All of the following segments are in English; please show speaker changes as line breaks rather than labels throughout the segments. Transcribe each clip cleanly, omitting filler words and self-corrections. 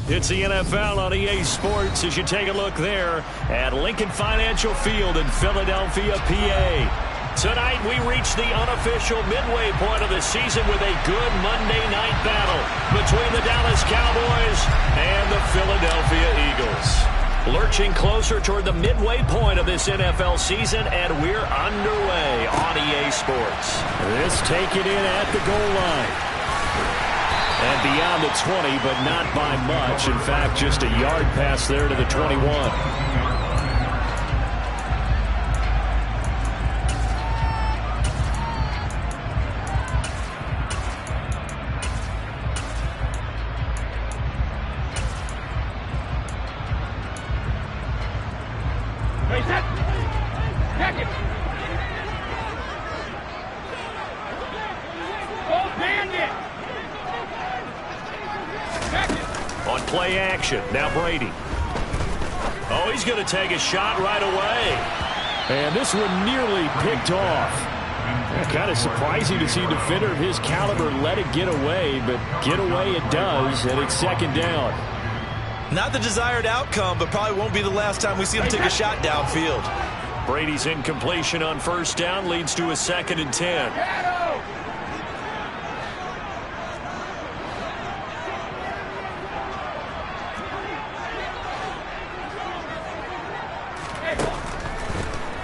It's the NFL on EA Sports as you take a look there at Lincoln Financial Field in Philadelphia, PA. Tonight we reach the unofficial midway point of the season with a good Monday night battle between the Dallas Cowboys and the Philadelphia Eagles. Lurching closer toward the midway point of this NFL season, and we're underway on EA Sports.
This taken in at the goal line. And beyond the 20, but not by much. In fact, just a yard pass there to the 21.
On play action, now Brady. Oh, he's going to take a shot right away.
And this one nearly picked off. Kind of surprising to see a defender of his caliber let it get away, but get away it does, and it's second down.
Not the desired outcome, but probably won't be the last time we see him take a shot downfield.
Brady's incompletion on first down leads to a 2nd and 10.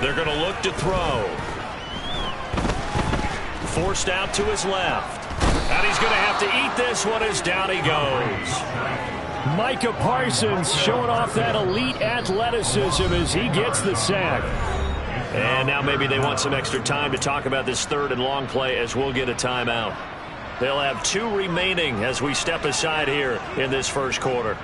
They're going to look to throw. Forced out to his left. And he's going to have to eat this one as down he goes.
Micah Parsons showing off that elite athleticism as he gets the sack.
And now maybe they want some extra time to talk about this 3rd and long play as we'll get a timeout. They'll have 2 remaining as we step aside here in this first quarter.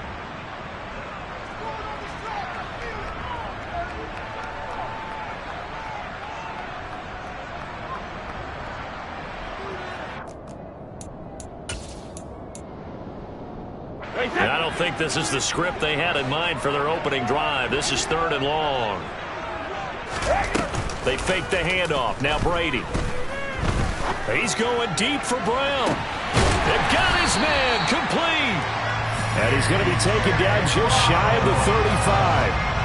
I don't think this is the script they had in mind for their opening drive. This is 3rd and long. They fake the handoff. Now Brady. He's going deep for Brown. They've got his man complete.
And he's going to be taken down just shy of the 35.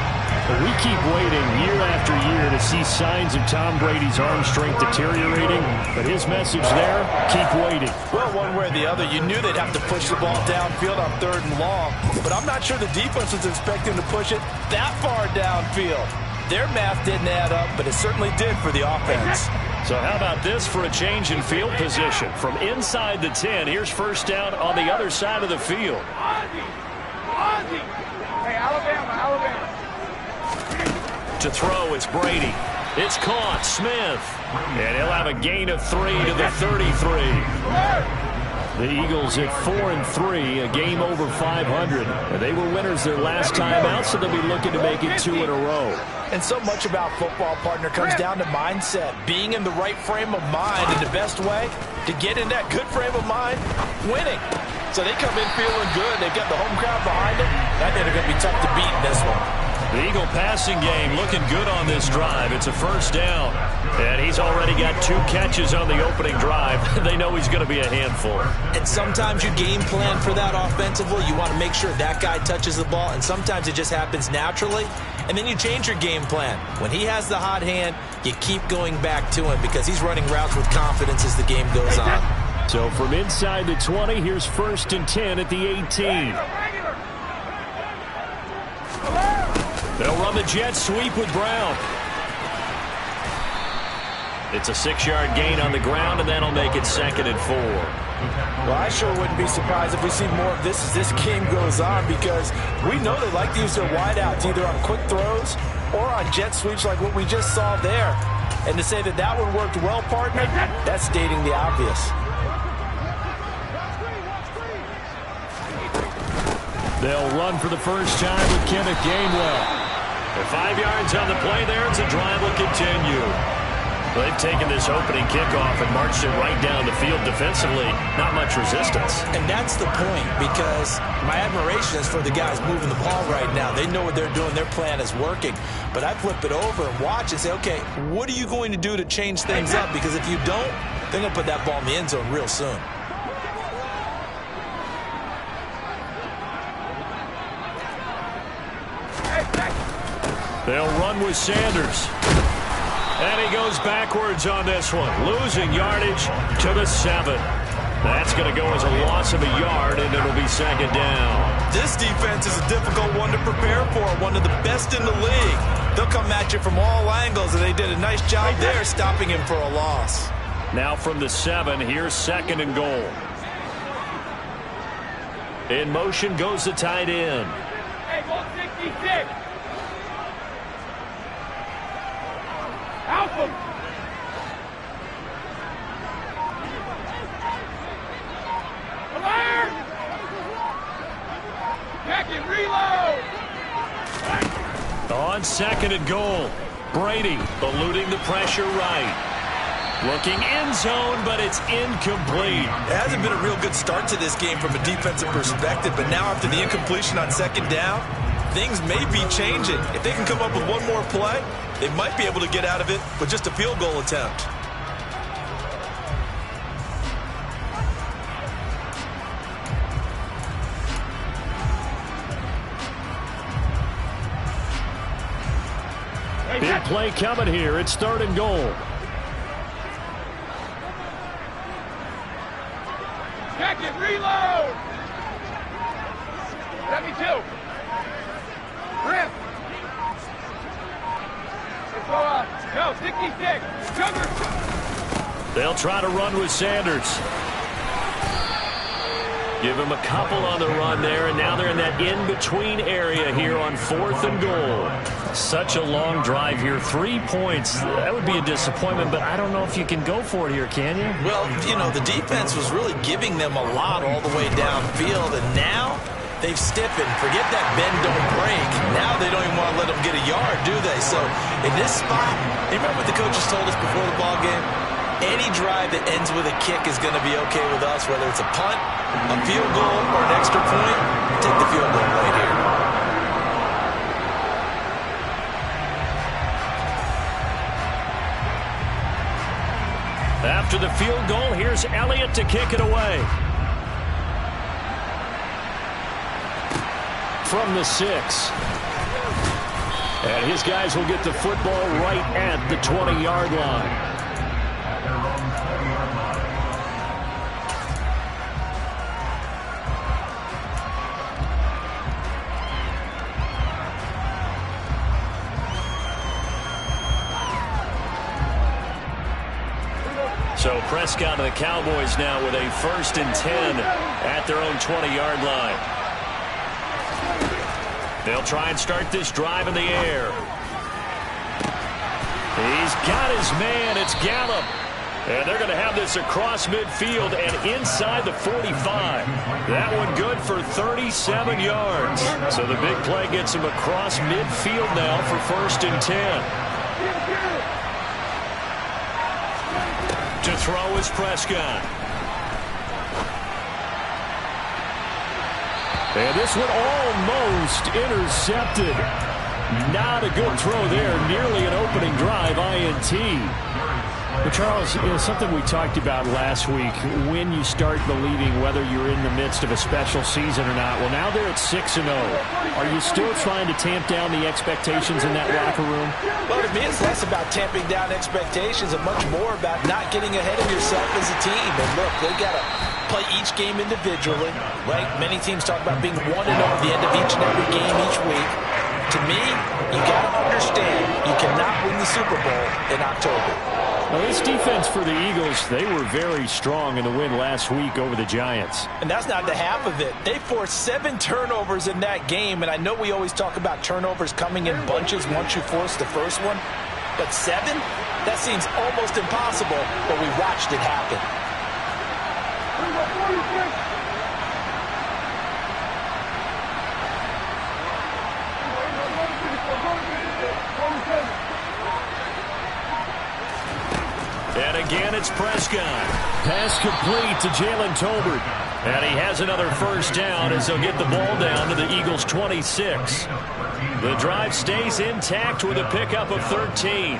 We keep waiting year after year to see signs of Tom Brady's arm strength deteriorating, but his message there, keep waiting.
Well, one way or the other, you knew they'd have to push the ball downfield on 3rd and long, but I'm not sure the defense was expecting to push it that far downfield. Their math didn't add up, but it certainly did for the offense.
So how about this for a change in field position? From inside the 10, here's first down on the other side of the field.
Hey, Alabama.
To throw, it's Brady. It's caught, Smith. And he'll have a gain of 3 to the 33.
The Eagles at 4-3, a game over 500. They were winners their last time out, so they'll be looking to make it 2 in a row.
And so much about football, partner, comes down to mindset. Being in the right frame of mind, and the best way to get in that good frame of mind, winning. So they come in feeling good. They've got the home crowd behind them. I think they're going to be tough to beat in this one.
The Eagle passing game looking good on this drive. It's a first down. And he's already got 2 catches on the opening drive. They know he's going to be a handful.
And sometimes you game plan for that offensively. You want to make sure that guy touches the ball. And sometimes it just happens naturally. And then you change your game plan. When he has the hot hand, you keep going back to him because he's running routes with confidence as the game goes on.
So from inside the 20, here's 1st and 10 at the 18.
They'll run the jet sweep with Brown. It's a 6-yard gain on the ground, and that'll make it 2nd and 4.
Well, I sure wouldn't be surprised if we see more of this as this game goes on because we know they like to use their wideouts either on quick throws or on jet sweeps like what we just saw there. And to say that that one worked well, partner, that's stating the obvious.
They'll run for the first time with Kenneth Gainwell.
And 5 yards on the play there as the drive will continue. They've taken this opening kickoff and marched it right down the field defensively. Not much resistance.
And that's the point because my admiration is for the guys moving the ball right now. They know what they're doing. Their plan is working. But I flip it over and watch and say, okay, what are you going to do to change things up? Because if you don't, they're going to put that ball in the end zone real soon.
They'll run with Sanders. And he goes backwards on this one, losing yardage to the 7. That's going to go as a loss of a yard, and it'll be second down.
This defense is a difficult one to prepare for, one of the best in the league. They'll come at you from all angles, and they did a nice job there stopping him for a loss.
Now from the 7, here's second and goal. In motion goes the tight end.
Hey, ball 66. Help him. Alert! Back and reload.
On second and goal, Brady eluding the pressure right. Looking end zone, but it's incomplete.
It hasn't been a real good start to this game from a defensive perspective, but now after the incompletion on second down, things may be changing. If they can come up with one more play, they might be able to get out of it with just a field goal attempt.
Big play coming here. It's third and goal.
Check it, reload. 72. Grip. No, 66. Cover.
They'll try to run with Sanders. Give him a couple on the run there, and now they're in that in-between area here on fourth and goal. Such a long drive here. 3 points. That would be a disappointment, but I don't know if you can go for it here, can you?
Well, you know, the defense was really giving them a lot all the way downfield, and now they've stiffened. Forget that bend, don't break. Now they don't even want to let them get a yard, do they? So in this spot, you remember what the coaches told us before the ball game? Any drive that ends with a kick is going to be okay with us, whether it's a punt, a field goal, or an extra point. Take the field goal right here.
After the field goal, here's Elliott to kick it away.
From the 6. And his guys will get the football right at the 20-yard line.
So Prescott and the Cowboys now with a 1st and 10 at their own 20-yard line. They'll try and start this drive in the air. He's got his man. It's Gallup. And they're going to have this across midfield and inside the 45. That one good for 37 yards. So the big play gets him across midfield now for 1st and 10. To throw is Prescott.
And this one almost intercepted. Not a good throw there. Nearly an opening drive INT. But Charles, you know, something we talked about last week, when you start believing whether you're in the midst of a special season or not. Well, now they're at 6-0. Are you still trying to tamp down the expectations in that locker room?
Well, to me, it's less about tamping down expectations and much more about not getting ahead of yourself as a team. And look, they got to play each game individually, right? Many teams talk about being 1-0 at the end of each and every game each week. To me, you got to understand you cannot win the Super Bowl in October.
Well, this defense for the Eagles, they were very strong in the win last week over the Giants.
And that's not the half of it. They forced 7 turnovers in that game, and I know we always talk about turnovers coming in bunches once you force the first one, but 7? That seems almost impossible, but we watched it happen.
And again, it's Prescott.
Pass complete to Jalen Tolbert.
And he has another 1st down as they'll get the ball down to the Eagles' 26. The drive stays intact with a pickup of 13.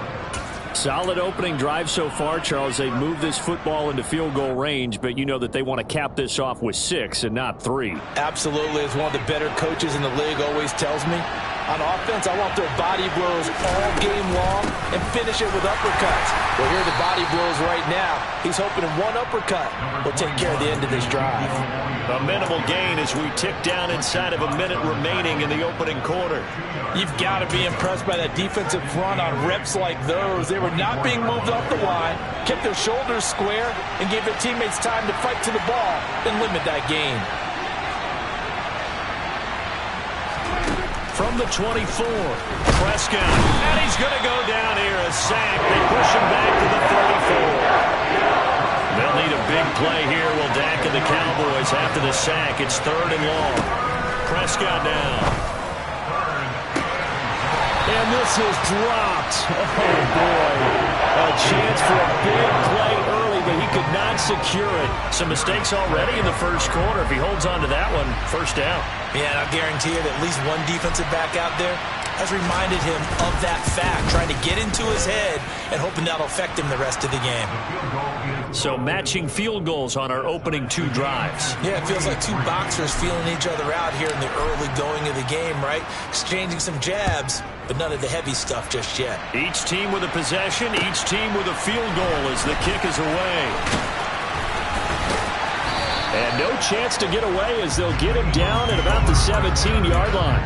Solid opening drive so far, Charles. They've moved this football into field goal range, but you know that they want to cap this off with 6 and not 3.
Absolutely. As one of the better coaches in the league always tells me, On offense, I want their body blows all game long and finish it with uppercuts. Well, here are the body blows right now. He's hoping one uppercut will take care of the end of this drive.
A minimal gain as we tick down inside of a minute remaining in the opening quarter.
You've got to be impressed by that defensive front on reps like those. They were not being moved off the line, kept their shoulders square, and gave their teammates time to fight to the ball and limit that gain.
From the 24, Prescott, and he's going to go down here, a sack. They push him back to the 34. They'll need a big play here. Will Dak and the Cowboys after the sack. It's 3rd and long. Prescott now.
And this is dropped. Oh, boy. A chance for a big play early, but he could not secure it.
Some mistakes already in the first quarter. If he holds on to that one, first down.
Yeah, and I'll guarantee you that at least one defensive back out there has reminded him of that fact, trying to get into his head and hoping that'll affect him the rest of the game.
So matching field goals on our opening 2 drives.
Yeah, it feels like 2 boxers feeling each other out here in the early going of the game, right? Exchanging some jabs, but none of the heavy stuff just yet.
Each team with a possession, each team with a field goal as the kick is away.
And no chance to get away as they'll get him down at about the 17-yard line.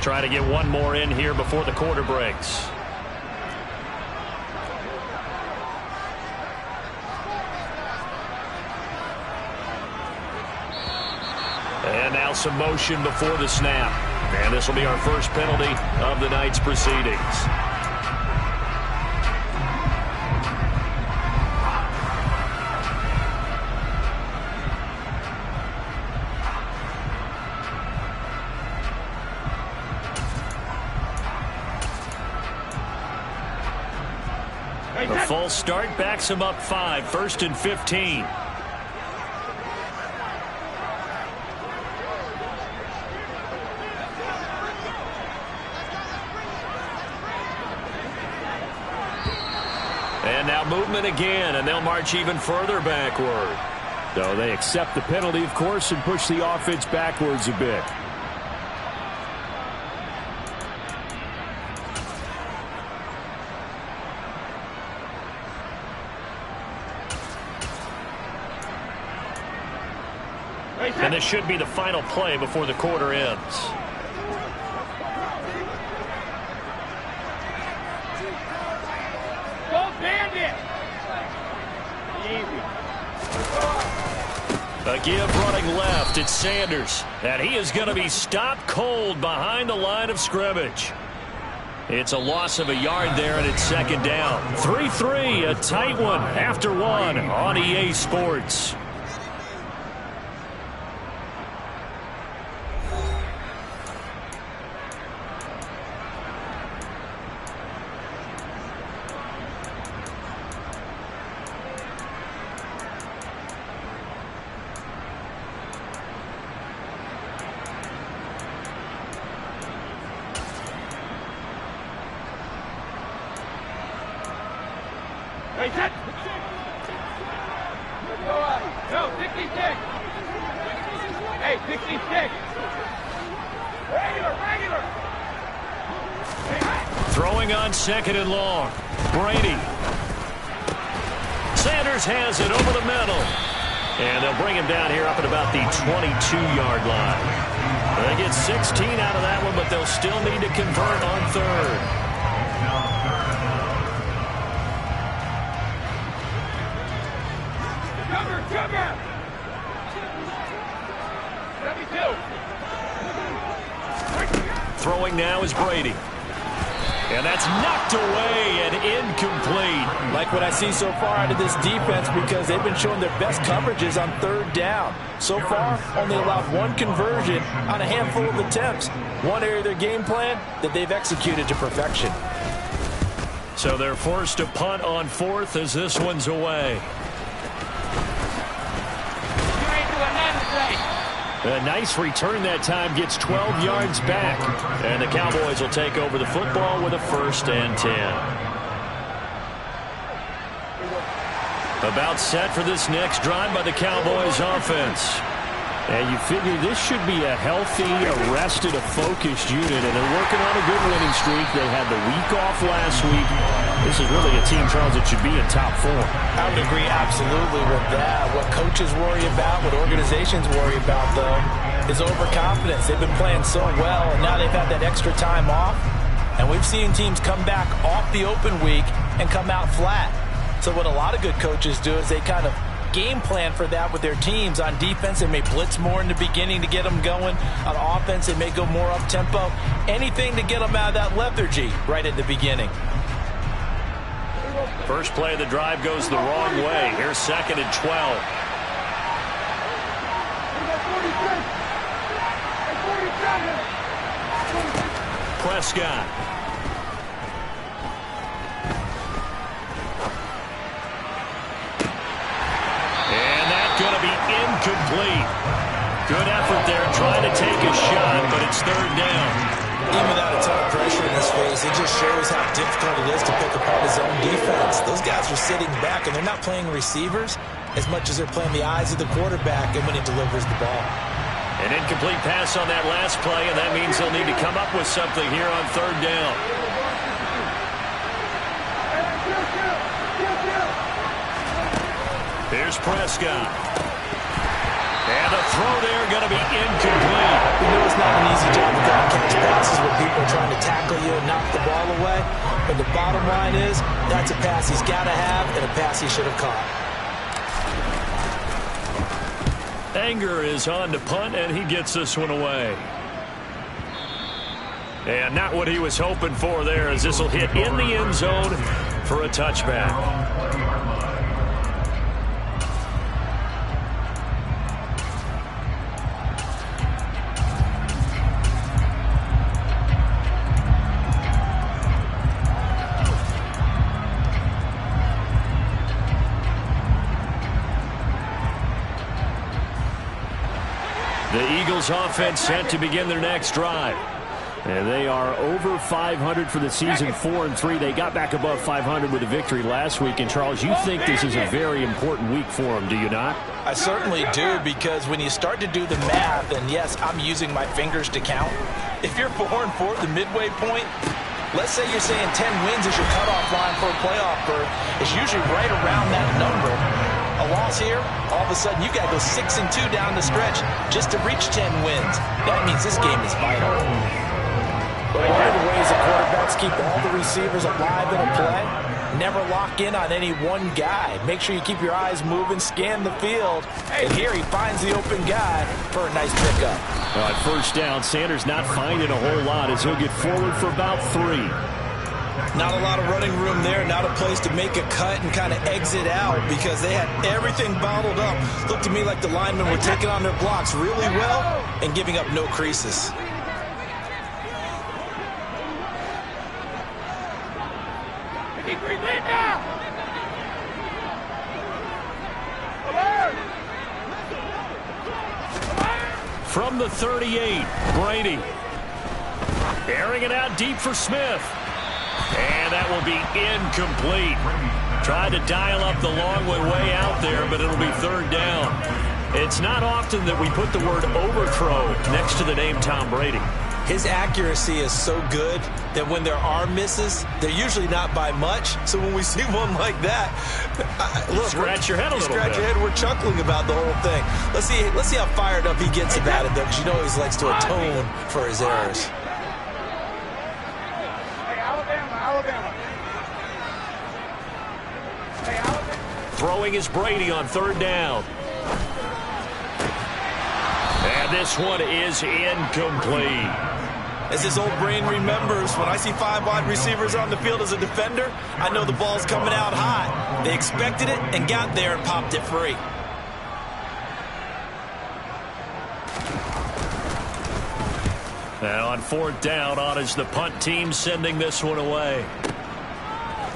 Try to get one more in here before the quarter breaks. And now some motion before the snap. And this will be our first penalty of the night's proceedings. The false start backs him up 5, 1st and 15. And now movement again, and they'll march even further backward.
So they accept the penalty, of course, and push the offense backwards a bit.
And this should be the final play before the quarter ends.
Go Bandit!
A give running left. It's Sanders. And he is going to be stopped cold behind the line of scrimmage. It's a loss of a yard there, and it's 2nd down. 3-3, a tight one after 1 on EA Sports.
Hey, set! No, 66! Hey, 66! Regular!
Throwing on 2nd and long. Brady. Sanders has it over the middle. And they'll bring him down here up at about the 22-yard line. They get 16 out of that one, but they'll still need to convert on 3rd.
Cover! 72!
Throwing now is Brady. And that's knocked away and incomplete.
Like what I see so far out of this defense, because they've been showing their best coverages on 3rd down. So far, only allowed 1 conversion on a handful of attempts. One area of their game plan that they've executed to perfection.
So they're forced to punt on 4th as this one's away.
A nice return that time, gets 12 yards back.
And the Cowboys will take over the football with a 1st and 10. About set for this next drive by the Cowboys offense.
And you figure this should be a healthy, arrested, a focused unit, and they're working on a good winning streak. They had the week off last week. This is really a team, Charles, that should be in top form.
I would agree absolutely with that. What coaches worry about, what organizations worry about, though, is overconfidence. They've been playing so well, and now they've had that extra time off. And we've seen teams come back off the open week and come out flat. So what a lot of good coaches do is they kind of game plan for that with their teams. On defense, they may blitz more in the beginning to get them going. On offense, they may go more up-tempo. Anything to get them out of that lethargy right at the beginning.
First play of the drive goes the wrong way. Here's 2nd and 12. Prescott. And that's going to be incomplete. Good effort there trying to take a shot, but it's 3rd down.
Even without a ton of pressure in his face, it just shows how difficult it is to pick apart his own defense. Those guys are sitting back, and they're not playing receivers as much as they're playing the eyes of the quarterback and when he delivers the ball.
An incomplete pass on that last play, and that means they'll need to come up with something here on 3rd down. Here's Prescott. And the throw there going to be incomplete.
You know it's not an easy job to go and catch passes when people are trying to tackle you and knock the ball away. But the bottom line is, that's a pass he's got to have and a pass he should have caught.
Anger is on to punt, and he gets this one away. And not what he was hoping for there, as this will hit in the end zone for a touchback. The Eagles offense set to begin their next drive.
And they are over 500 for the season, 4-3. They got back above 500 with a victory last week. And, Charles, you think this is a very important week for them, do you not?
I certainly do, because when you start to do the math, and yes, I'm using my fingers to count. If you're 4-4 at the midway point, let's say you're saying 10 wins is your cutoff line for a playoff berth. It's usually right around that number. A loss here, all of a sudden you got to go 6-2 down the stretch just to reach 10 wins. That means this game is vital. But one of the ways the quarterbacks keep all the receivers alive in a play, never lock in on any one guy. Make sure you keep your eyes moving, scan the field, and here he finds the open guy for a nice pickup.
At 1st down, Sanders not finding a whole lot as he'll get forward for about 3.
Not a lot of running room there, not a place to make a cut and kind of exit out because they had everything bottled up. Looked to me like the linemen were taking on their blocks really well and giving up no creases.
From the 38, Brady. Airing it out deep for Smith. And that will be incomplete. Tried to dial up the long way out there, but it'll be 3rd down. It's not often that we put the word overthrow next to the name Tom Brady.
His accuracy is so good that when there are misses, they're usually not by much. So when we see one like that, look,
scratch your head a little bit.
Scratch your head. We're chuckling about the whole thing. Let's see how fired up he gets about it, though, because you know he likes to atone for his errors.
Throwing is Brady on 3rd down. And this one is incomplete.
As his old brain remembers, when I see 5 wide receivers on the field as a defender, I know the ball's coming out hot. They expected it and got there and popped it free.
Now on 4th down, on is the punt team sending this one away.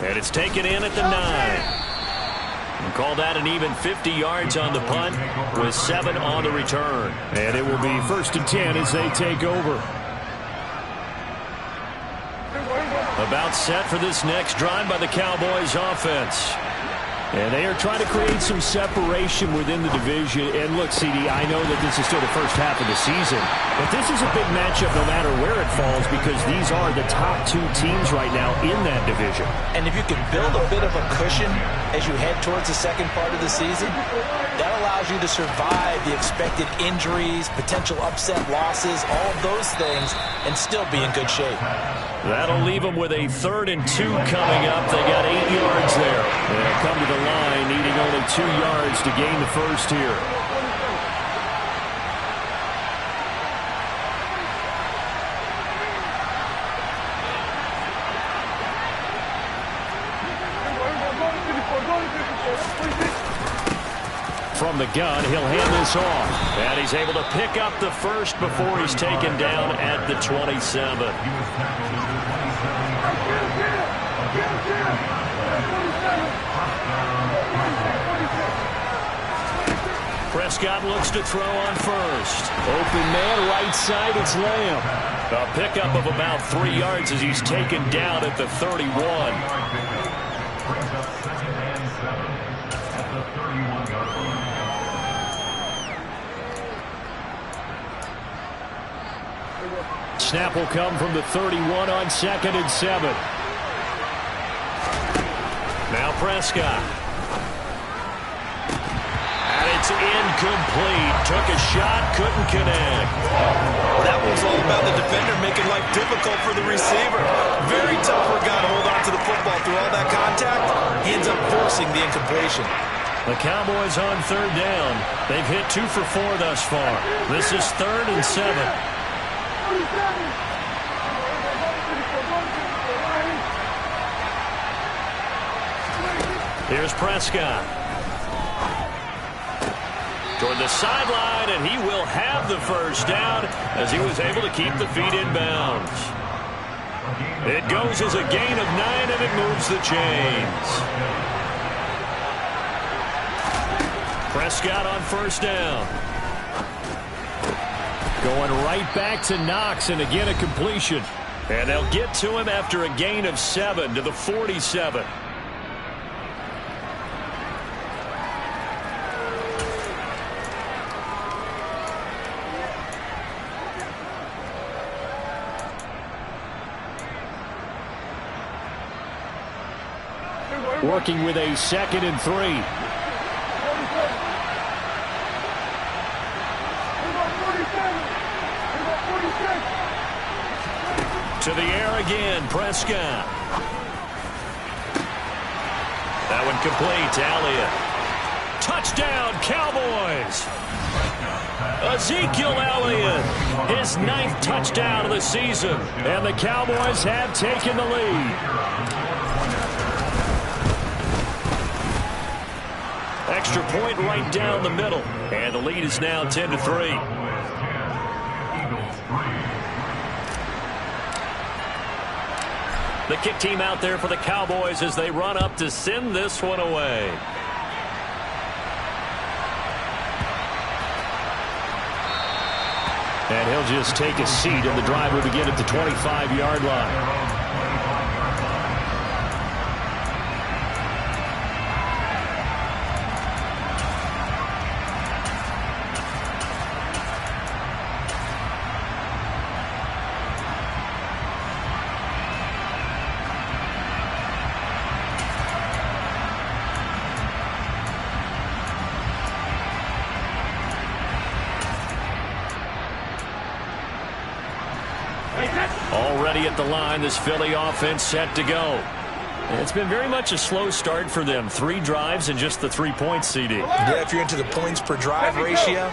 And it's taken in at the 9. Call that an even 50 yards on the punt with 7 on the return.
And it will be 1st and 10 as they take over.
About set for this next drive by the Cowboys offense.
And they are trying to create some separation within the division. And look, CD, I know that this is still the first half of the season, but this is a big matchup no matter where it falls because these are the top 2 teams right now in that division.
And if you can build a bit of a cushion as you head towards the second part of the season, that allows you to survive the expected injuries, potential upset losses, all of those things, and still be in good shape.
That'll leave them with a 3rd and 2 coming up. They got 8 yards there. They'll come to the line, needing only 2 yards to gain the first here. From the gun, he'll hand this off. And he's able to pick up the first before he's taken down at the 27. Prescott looks to throw on first. Open man, right side, it's Lamb. A pickup of about 3 yards as he's taken down at the 31. Snap will come from the 31 on 2nd and 7. Now Prescott. And it's incomplete. Took a shot, couldn't connect.
That was all about the defender making life difficult for the receiver. Very tough for a guy to hold on to the football through all that contact. He ends up forcing the incompletion.
The Cowboys on 3rd down. They've hit 2 for 4 thus far. This is 3rd and 7. Here's Prescott. Toward the sideline, and he will have the first down as he was able to keep the feet in bounds. It goes as a gain of 9, and it moves the chains. Prescott on 1st down. Going right back to Knox, and again a completion. And they'll get to him after a gain of 7 to the 47. Working with a 2nd and 3. To the air again, Prescott. That one complete, Elliott. Touchdown, Cowboys. Ezekiel Elliott, his 9th touchdown of the season. And the Cowboys have taken the lead. Extra point right down the middle. And the lead is now 10-3. The kick team out there for the Cowboys as they run up to send this one away. And he'll just take a seat, and the drive will begin at the 25-yard line. Already at the line, this Philly offense set to go. It's been very much a slow start for them. 3 drives and just the 3 points, CD.
Yeah, if you're into the points per drive ratio,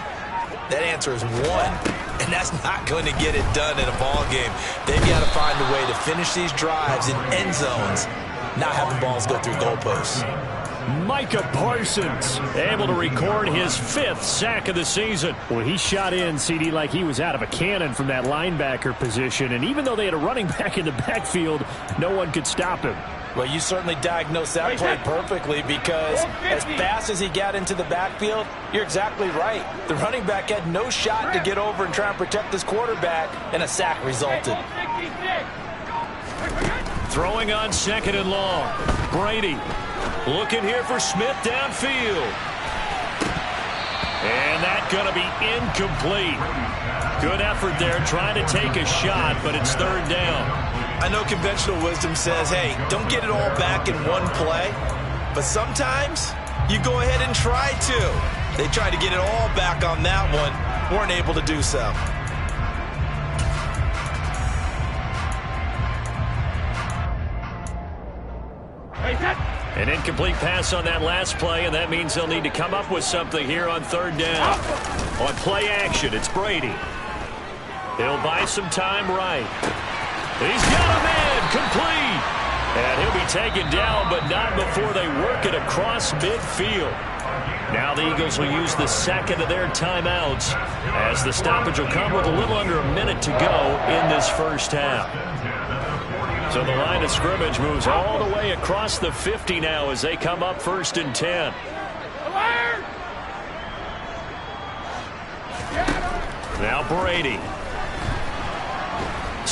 that answer is 1. And that's not going to get it done in a ball game. They've got to find a way to finish these drives in end zones, not have the balls go through goalposts.
Micah Parsons able to record his 5th sack of the season.
Well, he shot in, CD, like he was out of a cannon from that linebacker position. And even though they had a running back in the backfield, no one could stop him.
Well, you certainly diagnosed that play perfectly because as fast as he got into the backfield, you're exactly right. The running back had no shot to get over and try and protect his quarterback, and a sack resulted.
Throwing on 2nd and long. Brady looking here for Smith downfield. And that's going to be incomplete. Good effort there trying to take a shot, but it's 3rd down.
I know conventional wisdom says, hey, don't get it all back in one play. But sometimes you go ahead and try to. They tried to get it all back on that one. Weren't able to do so.
An incomplete pass on that last play, and that means they'll need to come up with something here on 3rd down. On play action, it's Brady. He'll buy some time right. He's got a man, complete. And he'll be taken down, but not before they work it across midfield. Now the Eagles will use the 2nd of their timeouts as the stoppage will come with a little under a minute to go in this first half. So the line of scrimmage moves all the way across the 50 now as they come up 1st and 10. Now Brady.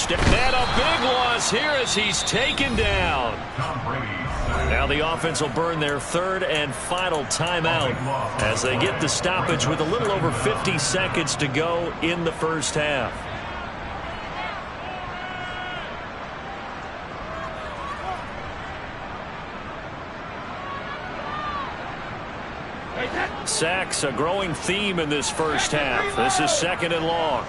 And a big loss here as he's taken down. Now the offense will burn their 3rd and final timeout as they get the stoppage with a little over 50 seconds to go in the first half. Sacks, a growing theme in this first half. This is 2nd and long.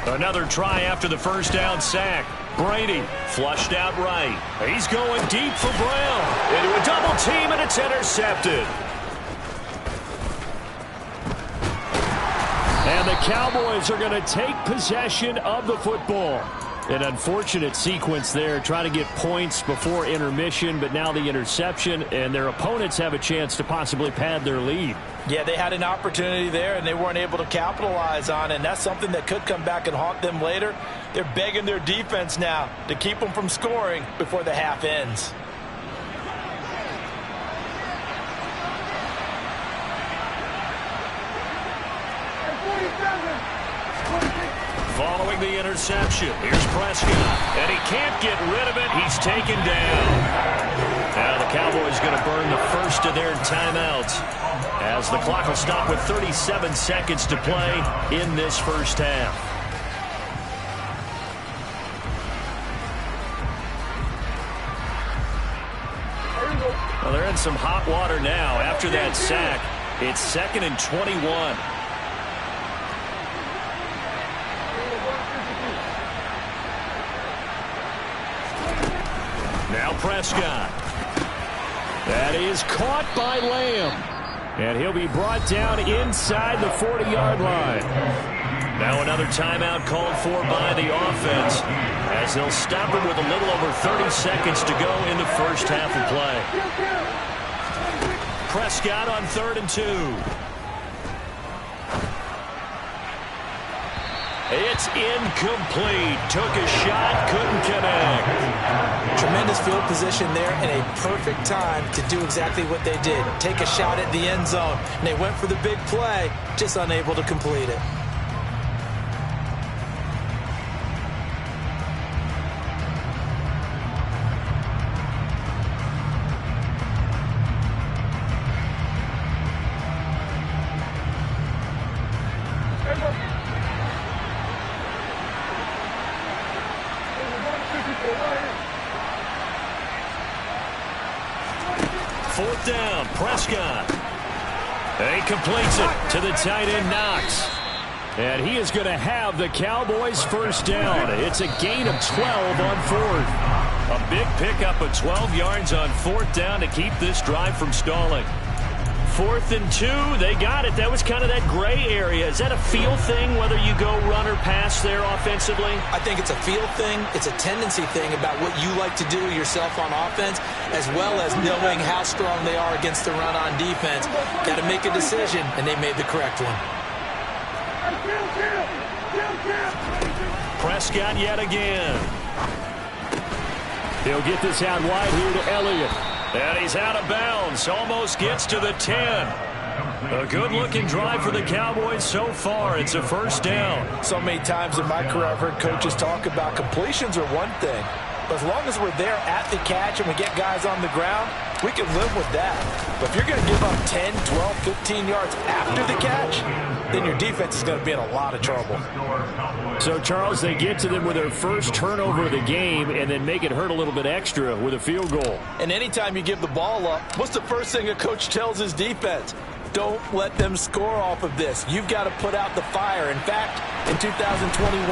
Another try after the first down sack. Brady flushed out right. He's going deep for Brown. Into a double team, and it's intercepted.
And the Cowboys are going to take possession of the football. An unfortunate sequence there, trying to get points before intermission, but now the interception, and their opponents have a chance to possibly pad their lead.
Yeah, they had an opportunity there, and they weren't able to capitalize on it, and that's something that could come back and haunt them later. They're begging their defense now to keep them from scoring before the half ends.
Following the interception, here's Prescott, and he can't get rid of it. He's taken down. Now the Cowboys going to burn the first of their timeouts as the clock will stop with 37 seconds to play in this first half. Well, they're in some hot water now after that sack. It's 2nd and 21. Now Prescott. That is caught by Lamb. And he'll be brought down inside the 40-yard line. Now another timeout called for by the offense as they'll stop him with a little over 30 seconds to go in the first half of play. Prescott on 3rd and 2. It's incomplete. Took a shot, couldn't connect.
Tremendous field position there and a perfect time to do exactly what they did. Take a shot at the end zone. And they went for the big play, just unable to complete it.
Fourth down, Prescott. He completes it to the tight end, Knox.
And he is going to have the Cowboys first down. It's a gain of 12 on 4th.
A big pickup of 12 yards on 4th down to keep this drive from stalling. 4th and 2, they got it. That was kind of that gray area. Is that a feel thing, whether you go run or pass there offensively?
I think it's a feel thing. It's a tendency thing about what you like to do yourself on offense, as well as knowing how strong they are against the run on defense. Got to make a decision, and they made the correct one.
Prescott yet again.
He'll get this out wide here to Elliott.
And he's out of bounds. Almost gets to the 10. A good-looking drive for the Cowboys so far. It's a first down.
So many times in my career I've heard coaches talk about completions are one thing. But as long as we're there at the catch and we get guys on the ground, we can live with that. But if you're going to give up 10, 12, 15 yards after the catch, then your defense is going to be in a lot of trouble.
So, Charles, they get to them with their first turnover of the game and then make it hurt a little bit extra with a field goal.
And anytime you give the ball up, what's the first thing a coach tells his defense? Don't let them score off of this. You've got to put out the fire. In fact, in 2021,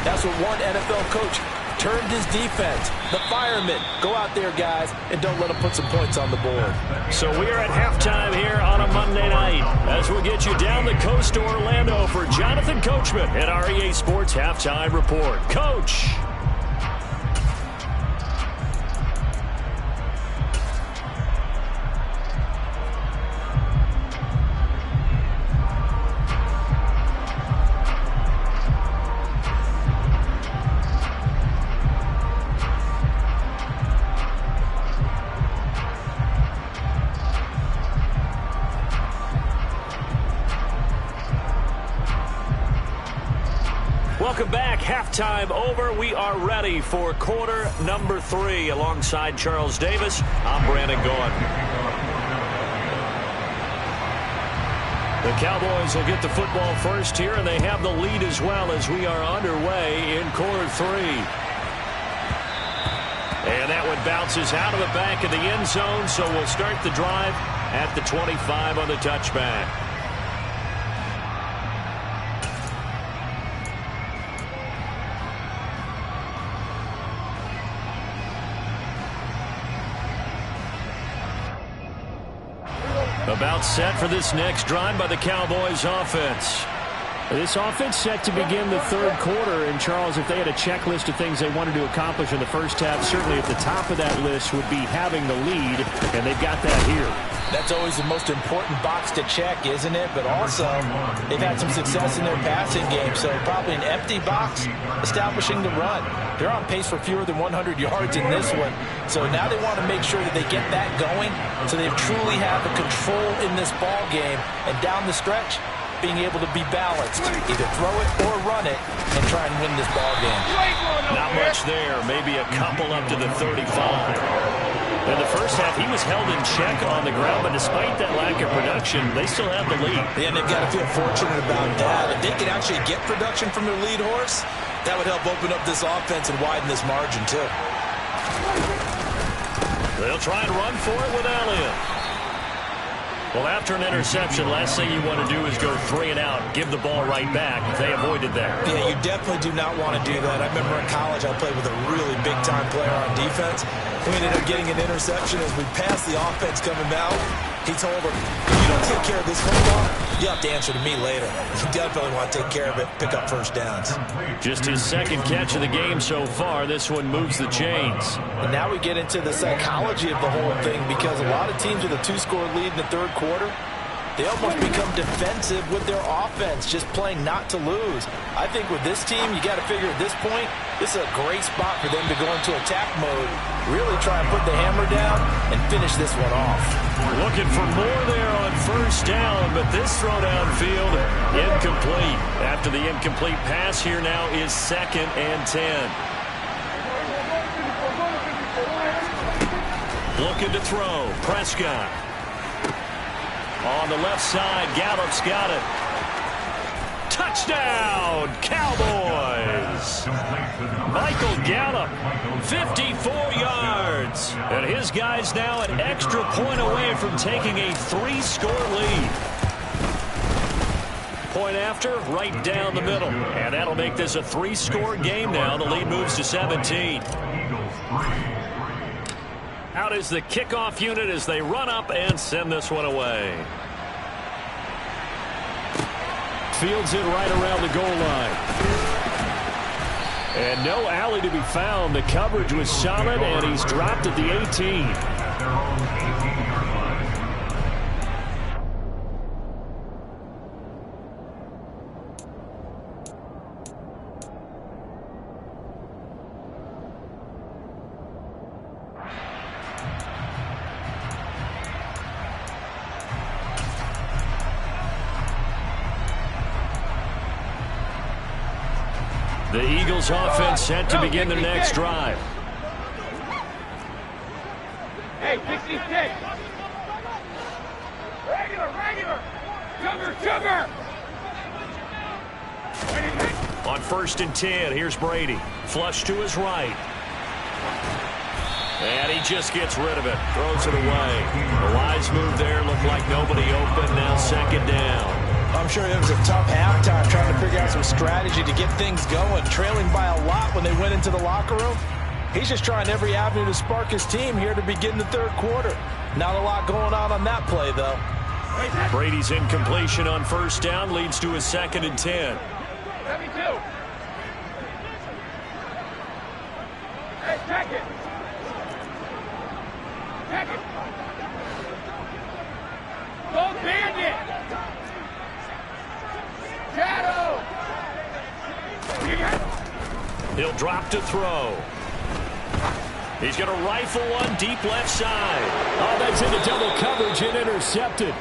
that's what one NFL coach turned his defense. The firemen. Go out there, guys, and don't let them put some points on the board.
So we're at halftime here on a Monday night as we'll get you down the coast to Orlando for Jonathan Coachman at our EA Sports Halftime Report. Coach. Welcome back. Halftime over. We are ready for quarter number 3. Alongside Charles Davis, I'm Brandon Gaughan. The Cowboys will get the football first here, and they have the lead as well as we are underway in quarter 3. And that one bounces out of the back of the end zone, so we'll start the drive at the 25 on the touchback. About set for this next drive by the Cowboys offense.
This offense set to begin the third quarter. And, Charles, if they had a checklist of things they wanted to accomplish in the first half, certainly at the top of that list would be having the lead, and they've got that here.
That's always the most important box to check, isn't it? But also, they've had some success in their passing game, so probably an empty box establishing the run. They're on pace for fewer than 100 yards in this one, so now they want to make sure that they get that going so they truly have the control in this ball game, and down the stretch, being able to be balanced, either throw it or run it, and try and win this ball game.
Not much there, maybe a couple up to the 35. In the first half, he was held in check on the ground, but despite that lack of production, they still have the lead.
Yeah, and they've got to feel fortunate about that. If they can actually get production from their lead horse, that would help open up this offense and widen this margin, too.
They'll try and run for it with Elliott. Well, after an interception, last thing you want to do is go 3 and out, give the ball right back. They avoided that.
Yeah, you definitely do not want to do that. I remember in college I played with a really big-time player on defense. We ended up getting an interception as we passed the offense coming out. He told him, if you don't take care of this football, you'll have to answer to me later. You definitely want to take care of it, pick up first downs.
Just his second catch of the game so far. This one moves the chains.
And now we get into the psychology of the whole thing, because a lot of teams with a 2-score lead in the third quarter, they almost become defensive with their offense, just playing not to lose. I think with this team, you got to figure at this point, this is a great spot for them to go into attack mode, really try and put the hammer down and finish this one off.
Looking for more there on first down, but this throw downfield, incomplete. After the incomplete pass, here now is 2nd and 10. Looking to throw, Prescott. On the left side, Gallup's got it. Touchdown, Cowboys! Michael Gallup, 54 yards. And his guys now an extra point away from taking a 3-score lead. Point after, right down the middle. And that'll make this a 3-score game now. The lead moves to 17. Out is the kickoff unit as they run up and send this one away.
Fields it right around the goal line. And no alley to be found. The coverage was solid, and he's dropped at the 18.
The Eagles offense set to begin their next drive.
Hey, 66. Regular. Sugar.
On 1st and 10, here's Brady. Flush to his right. And he just gets rid of it. Throws it away. The wise move there. Looked like nobody open. Now 2nd down.
I'm sure it was a tough halftime trying to figure out some strategy to get things going. Trailing by a lot when they went into the locker room. He's just trying every avenue to spark his team here to begin the 3rd quarter. Not a lot going on that play, though.
Brady's incompletion on 1st down leads to a 2nd and 10.
72. Hey, check it. Don't bandit. Shadow.
He'll drop to throw. He's going to rifle one deep left side.
Oh, that's into double coverage and intercepted.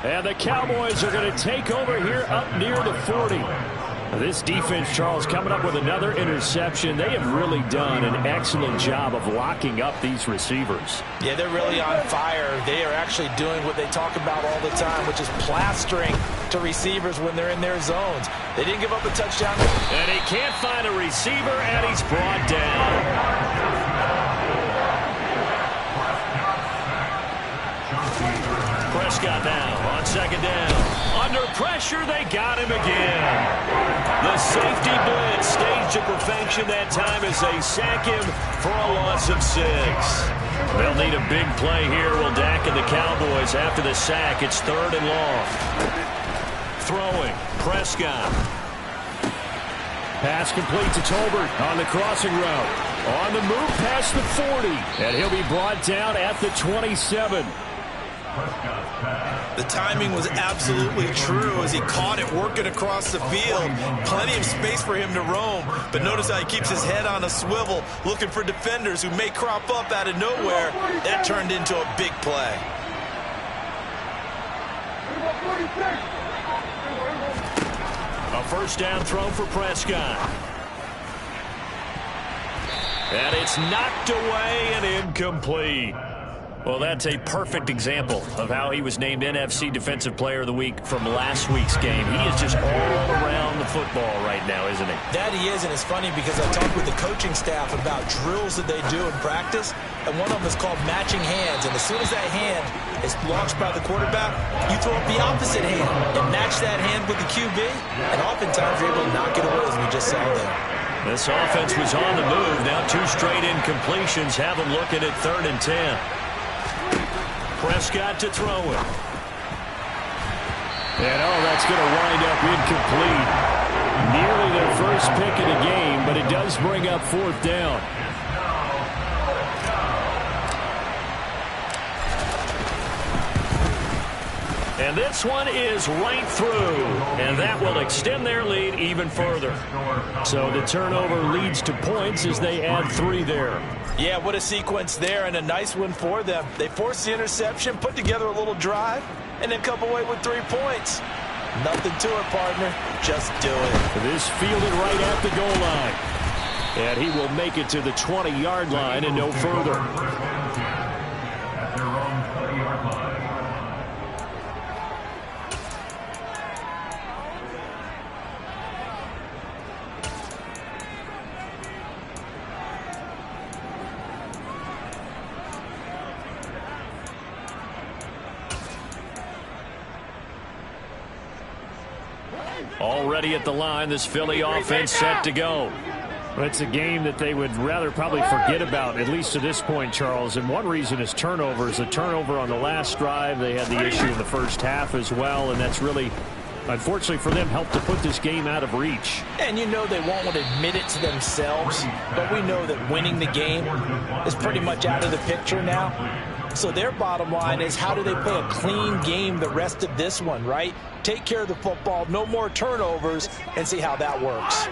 And the Cowboys are going to take over here up near the 40. This defense, Charles, coming up with another interception. They have really done an excellent job of locking up these receivers.
Yeah, they're really on fire. They are actually doing what they talk about all the time, which is plastering to receivers when they're in their zones. They didn't give up a touchdown.
And he can't find a receiver, and he's brought down. Prescott now on 2nd down. Under pressure, they got him again. The safety blitz staged to perfection that time as they sack him for a loss of 6. They'll need a big play here. Will Dak and the Cowboys after the sack. It's 3rd and long. Throwing. Prescott.
Pass complete to Tolbert on the crossing route. On the move past the 40. And he'll be brought down at the 27.
The timing was absolutely true as he caught it working across the field. Plenty of space for him to roam, but notice how he keeps his head on a swivel looking for defenders who may crop up out of nowhere. That turned into a big play.
A 1st down throw for Prescott. And it's knocked away and incomplete. Well, that's a perfect example of how he was named NFC Defensive Player of the Week from last week's game. He is just all around the football right now, isn't he?
That he is, and it's funny because I talked with the coaching staff about drills that they do in practice, and one of them is called matching hands. And as soon as that hand is launched by the quarterback, you throw up the opposite hand and match that hand with the QB, and oftentimes you're able to knock it away, as we just saw there.
This offense was on the move. Now 2 straight incompletions have them looking at 3rd and 10. Prescott to throw it.
And that's going to wind up incomplete. Nearly their first pick of the game, but it does bring up 4th down.
And this one is right through. And that will extend their lead even further.
So the turnover leads to points as they add 3 there.
Yeah, what a sequence there, and a nice one for them. They forced the interception, put together a little drive, and then come away with 3 points. Nothing to it, partner. Just do it.
This fielded right at the goal line. And he will make it to the 20-yard line and no further.
Already at the line, this Philly offense set to go.
It's a game that they would rather probably forget about, at least to this point, Charles. And one reason is turnovers. The turnover on the last drive, they had the issue in the first half as well, and that's really, unfortunately for them, helped to put this game out of reach.
And you know they won't want to admit it to themselves, but we know that winning the game is pretty much out of the picture now. So their bottom line is, how do they play a clean game the rest of this one, right? Take care of the football, no more turnovers, and see how that works.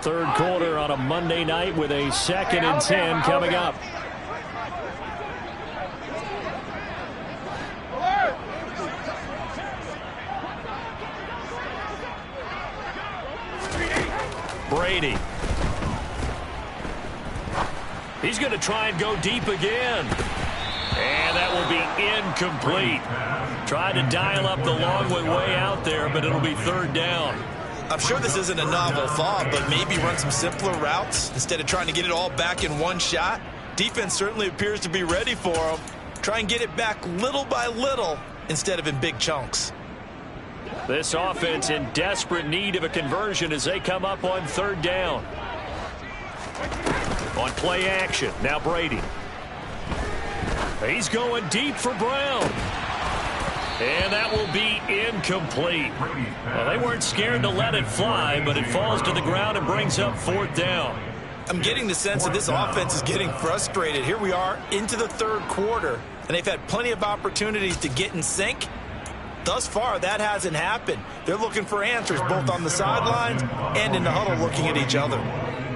3rd quarter on a Monday night with a 2nd and 10 coming up.
Brady He's going to try and go deep again. And that will be incomplete. Trying to dial up the long way out there, but it'll be third down.
I'm sure this isn't a novel thought, but maybe run some simpler routes instead of trying to get it all back in one shot. Defense certainly appears to be ready for him. Try and get it back little by little instead of in big chunks.
This offense in desperate need of a conversion as they come up on third down. On play action, now Brady. He's going deep for Brown. And that will be incomplete. Well, they weren't scared to let it fly, but it falls to the ground and brings up fourth down.
I'm getting the sense that this offense is getting frustrated. Here we are into the third quarter, and they've had plenty of opportunities to get in sync. Thus far, that hasn't happened. They're looking for answers both on the sidelines and in the huddle looking at each other.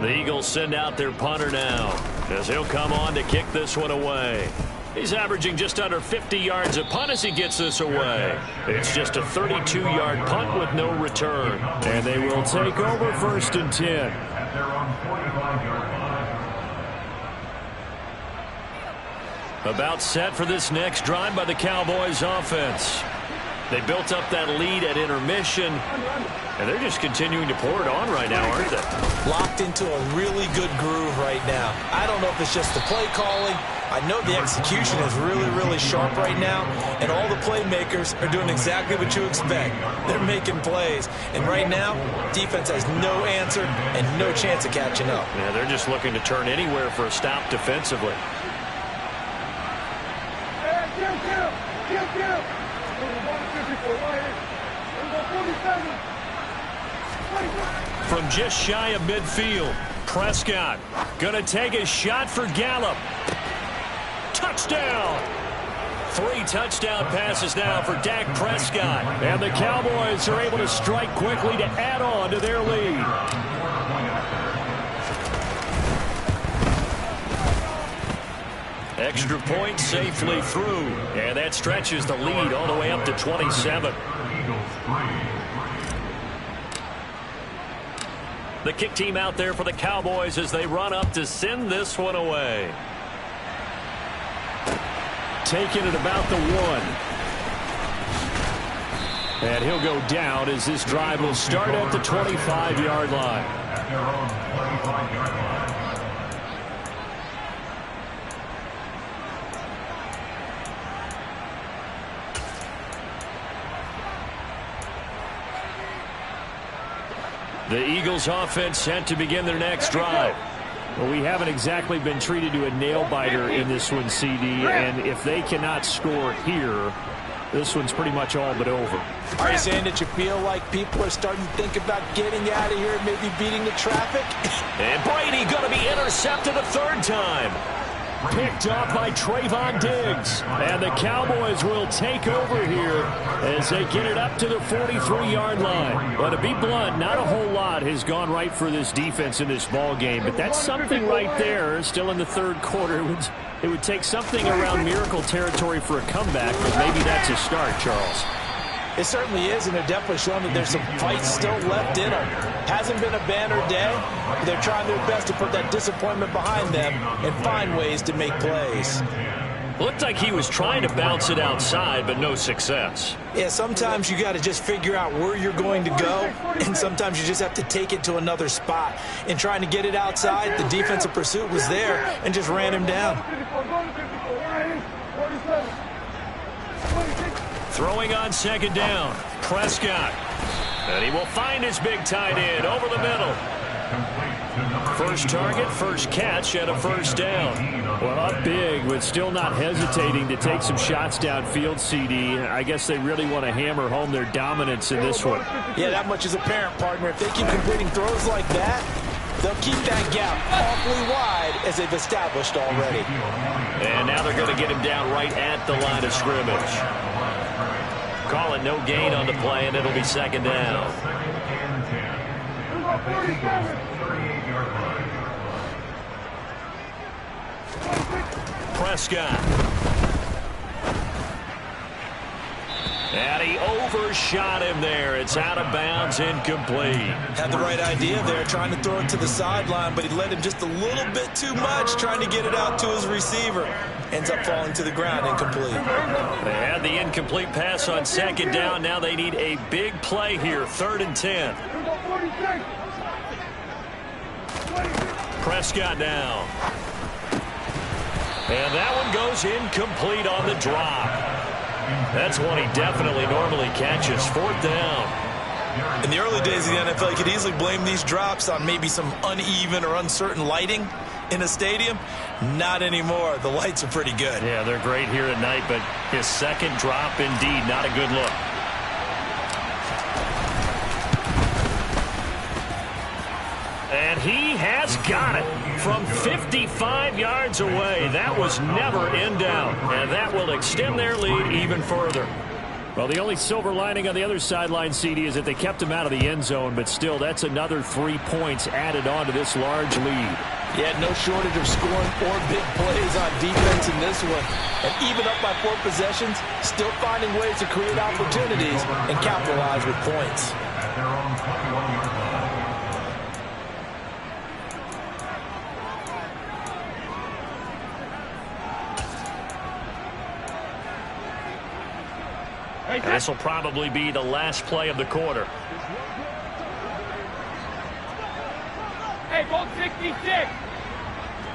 The Eagles send out their punter now as he'll come on to kick this one away. He's averaging just under 50 yards a punt as he gets this away. It's just a 32-yard punt with no return.
And they will take over first and 10.
About set for this next drive by the Cowboys offense. They built up that lead at intermission, and they're just continuing to pour it on right now, aren't they?
Locked into a really good groove right now. I don't know if it's just the play calling. I know the execution is really, really sharp right now, and all the playmakers are doing exactly what you expect. They're making plays, and right now, defense has no answer and no chance of catching up.
Yeah, they're just looking to turn anywhere for a stop defensively. From just shy of midfield, Prescott gonna take a shot for Gallup. Touchdown! 3 touchdown passes now for Dak Prescott.
And the Cowboys are able to strike quickly to add on to their lead.
Extra point safely through. And that stretches the lead all the way up to 27. The kick team out there for the Cowboys as they run up to send this one away.
Taking it about the 1. And he'll go down as this drive will start at the 25-yard line.
The Eagles offense set to begin their next drive.
Well, we haven't exactly been treated to a nail-biter in this one, CD, and if they cannot score here, this one's pretty much all but over.
Are you saying that you feel like people are starting to think about getting out of here and maybe beating the traffic?
And Brady going to be intercepted a third time.
Picked off by Trayvon Diggs. And the Cowboys will take over here as they get it up to the 43-yard line. But to be blunt, not a whole lot has gone right for this defense in this ball game. But that's something right there, still in the third quarter. It would take something around miracle territory for a comeback, but maybe that's a start, Charles.
It certainly is, and they're definitely showing that there's some fight still left in them. Hasn't been a banner day, but they're trying their best to put that disappointment behind them and find ways to make plays.
Looked like he was trying to bounce it outside, but no success.
Yeah, sometimes you got to just figure out where you're going to go, and sometimes you just have to take it to another spot. In trying to get it outside, the defensive pursuit was there and just ran him down.
Throwing on second down, Prescott. And he will find his big tight end over the middle. First target, first catch, and a first down.
Well, up big, but still not hesitating to take some shots downfield, CD. I guess they really want to hammer home their dominance in this one.
Yeah, that much is apparent, partner. If they keep completing throws like that, they'll keep that gap awfully wide as they've established already.
And now they're going to get him down right at the line of scrimmage. Call it no gain on the play, and it'll be second down. Prescott. And he overshot him there. It's out of bounds, incomplete.
Had the right idea there, trying to throw it to the sideline, but he led him just a little bit too much, trying to get it out to his receiver. Ends up falling to the ground, incomplete.
They had the incomplete pass on second down. Now they need a big play here, 3rd and 10. Prescott now. And that one goes incomplete on the drop. That's one he definitely normally catches. 4th down.
In the early days of the NFL, you could easily blame these drops on maybe some uneven or uncertain lighting in a stadium. Not anymore. The lights are pretty good.
Yeah, they're great here at night, but his second drop, indeed, not a good look. And he has got it from 55 yards away. That was never in doubt, and that will extend their lead even further.
Well, the only silver lining on the other sideline, CD, is that they kept him out of the end zone, but still, that's another 3 points added on to this large lead.
Yeah, no shortage of scoring or big plays on defense in this one. And even up by 4 possessions, still finding ways to create opportunities and capitalize with points.
And this will probably be the last play of the quarter.
Hey, ball 66.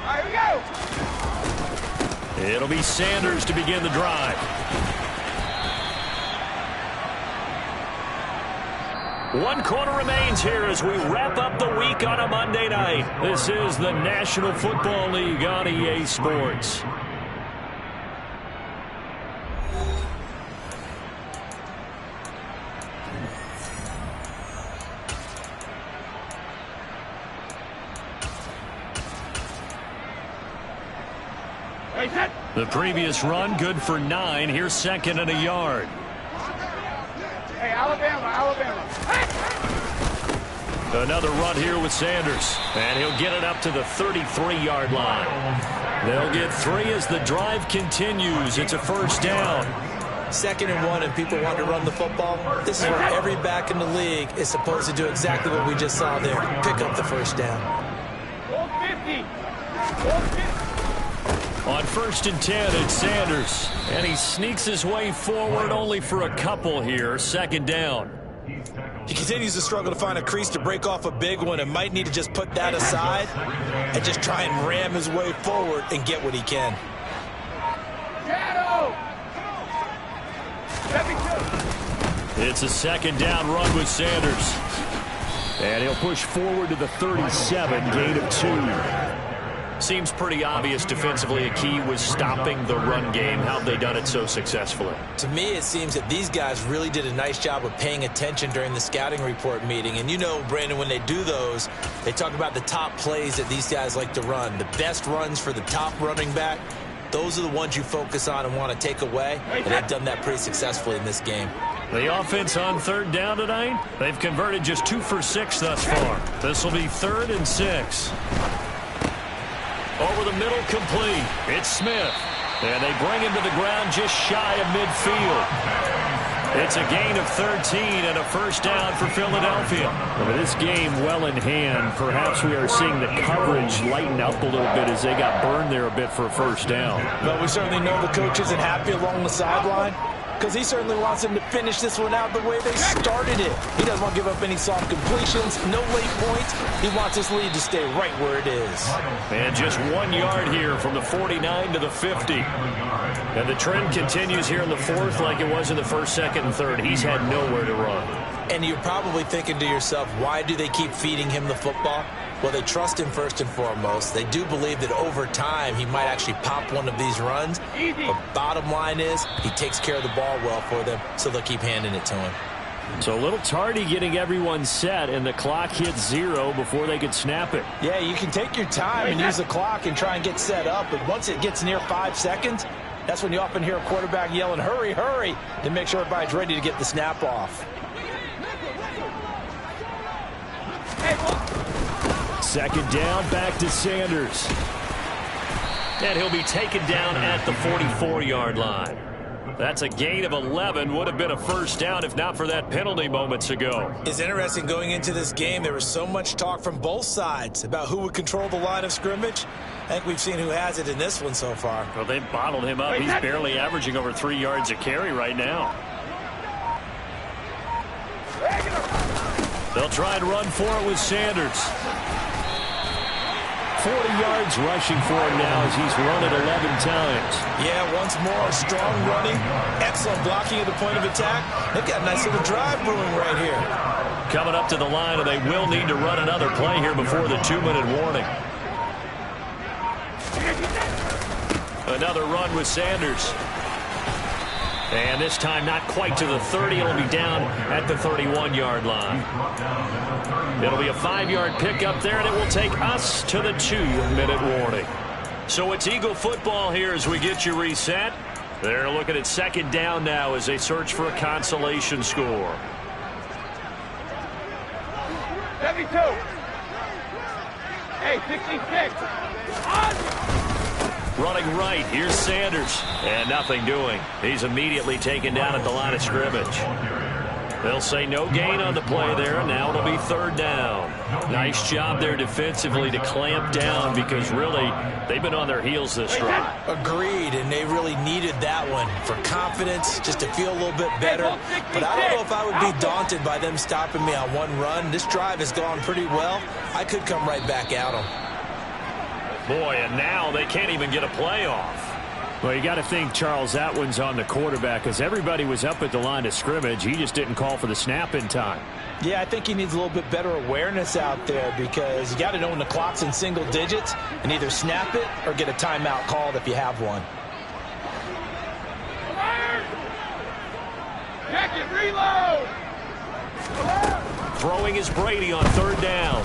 All right, we go.
It'll be Sanders to begin the drive. One quarter remains here as we wrap up the week on a Monday night. This is the National Football League on EA Sports. The previous run, good for 9. Here's 2nd and a yard.
Hey, Alabama. Hey!
Another run here with Sanders. And he'll get it up to the 33-yard line. They'll get 3 as the drive continues. It's a 1st down.
2nd and 1, and people want to run the football. This is where every back in the league is supposed to do exactly what we just saw there. Pick up the 1st down.
Ball 50. Ball 50.
On 1st and 10, it's Sanders. And he sneaks his way forward only for a couple here. 2nd down.
He continues to struggle to find a crease to break off a big one and might need to just put that aside and just try and ram his way forward and get what he can.
Shadow.
It's a 2nd down run with Sanders.
And he'll push forward to the 37, gain of 2.
Seems pretty obvious defensively a key was stopping the run game. How have they done it so successfully?
To me, it seems that these guys really did a nice job of paying attention during the scouting report meeting. And you know, Brandon, when they do those, they talk about the top plays that these guys like to run. The best runs for the top running back, those are the ones you focus on and want to take away. And they've done that pretty successful in this game.
The offense on 3rd down tonight, they've converted just 2 for 6 thus far. This will be 3rd and 6. Over the middle, complete. It's Smith. And they bring him to the ground just shy of midfield. It's a gain of 13 and a 1st down for Philadelphia.
With this game well in hand, perhaps we are seeing the coverage lighten up a little bit as they got burned there a bit for a 1st down.
But we certainly know the coach isn't happy along the sideline, because he certainly wants them to finish this one out the way they started it. He doesn't want to give up any soft completions, no late points. He wants this lead to stay right where it is.
And just 1 yard here from the 49 to the 50. And the trend continues here in the 4th like it was in the 1st, 2nd, and 3rd. He's had nowhere to run.
And you're probably thinking to yourself, why do they keep feeding him the football? Well, they trust him first and foremost. They do believe that over time he might actually pop one of these runs. But bottom line is he takes care of the ball well for them, so they'll keep handing it to him.
So a little tardy getting everyone set, and the clock hits 0 before they could snap it.
Yeah, you can take your time and use the clock and try and get set up, but once it gets near 5 seconds, that's when you often hear a quarterback yelling, hurry, hurry, to make sure everybody's ready to get the snap off.
2nd down, back to Sanders.
And he'll be taken down at the 44-yard line. That's a gain of 11. Would have been a first down if not for that penalty moments ago.
It's interesting going into this game. There was so much talk from both sides about who would control the line of scrimmage. I think we've seen who has it in this one so far.
Well, they've bottled him up. He's barely averaging over 3 yards a carry right now. They'll try and run for it with Sanders. 40 yards rushing for him now as he's run it 11 times.
Yeah, once more, strong running, excellent blocking at the point of attack. They've got a nice little drive brewing right here.
Coming up to the line, and they will need to run another play here before the 2-minute warning. Another run with Sanders. And this time not quite to the 30. It'll be down at the 31-yard line. It'll be a 5-yard pickup there, and it will take us to the 2-minute warning. So it's Eagle football here as we get you reset. They're looking at second down now as they search for a consolation score.
72. Hey, 66.
Running right, here's Sanders, and nothing doing. He's immediately taken down at the line of scrimmage. They'll say no gain on the play there, and now it'll be third down. Nice job there defensively to clamp down because really they've been on their heels this drive.
Agreed, and they really needed that one for confidence, just to feel a little bit better. But I don't know if I would be daunted by them stopping me on one run. This drive has gone pretty well. I could come right back at them.
Boy, and now they can't even get a play off.
Well, you got to think, Charles, that one's on the quarterback because everybody was up at the line of scrimmage. He just didn't call for the snap in time.
Yeah, I think he needs a little bit better awareness out there because you got to know when the clock's in single digits and either snap it or get a timeout called if you have one.
Check it, reload.
Throwing is Brady on third down.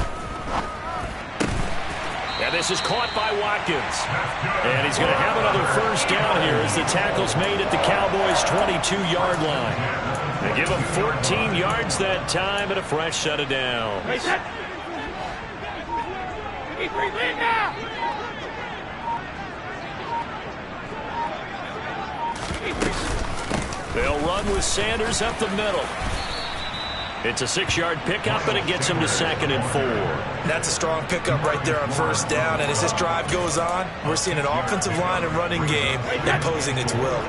And this is caught by Watkins. And he's going to have another first down here as the tackle's made at the Cowboys' 22-yard line. They give him 14 yards that time and a fresh set of downs. They'll run with Sanders up the middle. It's a 6-yard pickup, and it gets him to 2nd and 4.
That's a strong pickup right there on first down. And as this drive goes on, we're seeing an offensive line and running game imposing its will.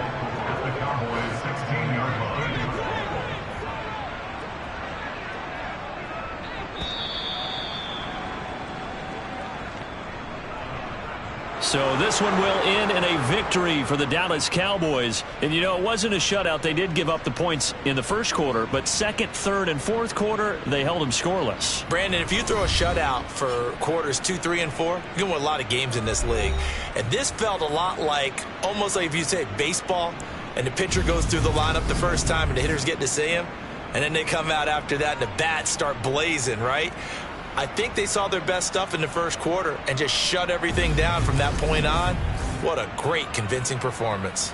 So this one will end in a victory for the Dallas Cowboys. And, you know, it wasn't a shutout. They did give up the points in the first quarter, but second, third, and fourth quarter, they held them scoreless.
Brandon, if you throw a shutout for quarters 2, 3, and 4, you can win a lot of games in this league. And this felt a lot like, almost like if you say baseball, and the pitcher goes through the lineup the first time and the hitters get to see him, and then they come out after that and the bats start blazing, right? I think they saw their best stuff in the first quarter and just shut everything down from that point on. What a great, convincing performance.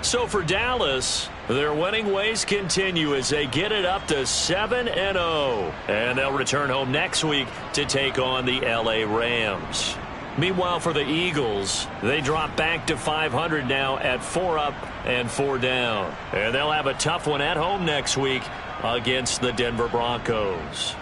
So for Dallas, their winning ways continue as they get it up to 7-0. And they'll return home next week to take on the LA Rams. Meanwhile, for the Eagles, they drop back to 500 now at 4 up and 4 down. And they'll have a tough one at home next week against the Denver Broncos.